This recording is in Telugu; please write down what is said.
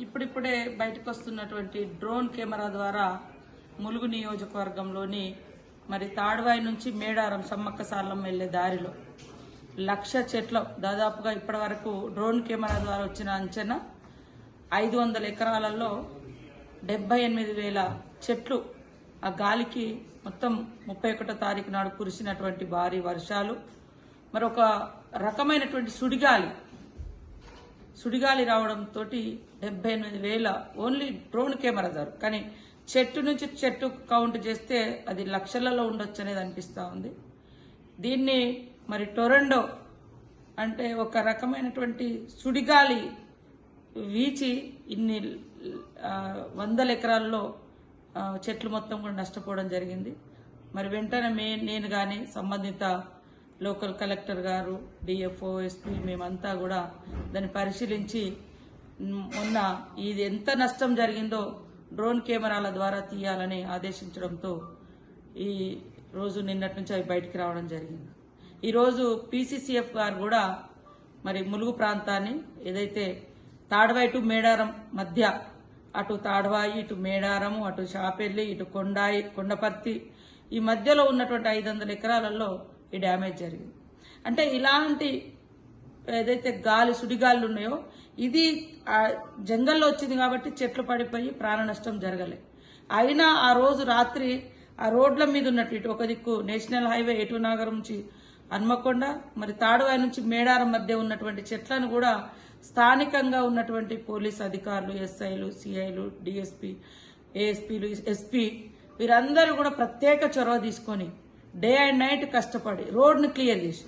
ఇప్పుడిప్పుడే బయటకు వస్తున్నటువంటి డ్రోన్ కెమెరా ద్వారా ములుగు నియోజకవర్గంలోని మరి తాడువాయి నుంచి మేడారం సమ్మక్క సార్లమ్మ వెళ్లే దారిలో 1,00,000 చెట్లు దాదాపుగా ఇప్పటి వరకు డ్రోన్ కెమెరా ద్వారా వచ్చిన అంచనా 500 ఎకరాలలో 78,000 చెట్లు ఆ గాలికి మొత్తం 31వ తారీఖు నాడు కురిసినటువంటి భారీ వర్షాలు మరొక రకమైనటువంటి సుడిగాలి రావడంతో 78,000 ఓన్లీ డ్రోన్ కెమెరా ద్వారా, కానీ చెట్టు నుంచి చెట్టు కౌంట్ చేస్తే అది లక్షలలో ఉండొచ్చు అనేది అనిపిస్తూ ఉంది. దీన్ని మరి టొరండో అంటే ఒక రకమైనటువంటి సుడిగాలి వీచి ఇన్ని 100 ఎకరాల్లో చెట్లు మొత్తం కూడా నష్టపోవడం జరిగింది. మరి వెంటనే నేను కానీ సంబంధిత లోకల్ కలెక్టర్ గారు, డిఎఫ్ఓ, ఎస్పీ మేమంతా కూడా దాన్ని పరిశీలించి మొన్న ఇది ఎంత నష్టం జరిగిందో డ్రోన్ కెమెరాల ద్వారా తీయాలని ఆదేశించడంతో ఈ రోజు నిన్నటి నుంచి అవి బయటికి రావడం జరిగింది. ఈరోజు పీసీసీఎఫ్ గారు కూడా మరి ములుగు ప్రాంతాన్ని ఏదైతే తాడ్వాయి టు మేడారం మధ్య, అటు తాడ్వాయి, ఇటు మేడారము, అటు షాపెల్లి, ఇటు కొండపర్తి ఈ మధ్యలో ఉన్నటువంటి 500 ఎకరాలలో ఈ డ్యామేజ్ జరిగింది. అంటే ఇలాంటి ఏదైతే సుడిగాలు ఉన్నాయో ఇది జంగల్లో వచ్చింది కాబట్టి చెట్లు పడిపోయి ప్రాణ నష్టం జరగలే. అయినా ఆ రోజు రాత్రి ఆ రోడ్ల మీద ఉన్నట్టు ఇటు ఒక దిక్కు నేషనల్ హైవే ఏటునాగరం నుంచి హన్మకొండ, మరి తాడువాయి నుంచి మేడారం మధ్య ఉన్నటువంటి చెట్లను కూడా స్థానికంగా ఉన్నటువంటి పోలీస్ అధికారులు, ఎస్ఐలు, సిఐలు, డిఎస్పీ, ఏఎస్పీలు, ఎస్పీ వీరందరూ కూడా ప్రత్యేక చొరవ తీసుకొని డే అండ్ నైట్ కష్టపడి రోడ్ను క్లియర్ చేసి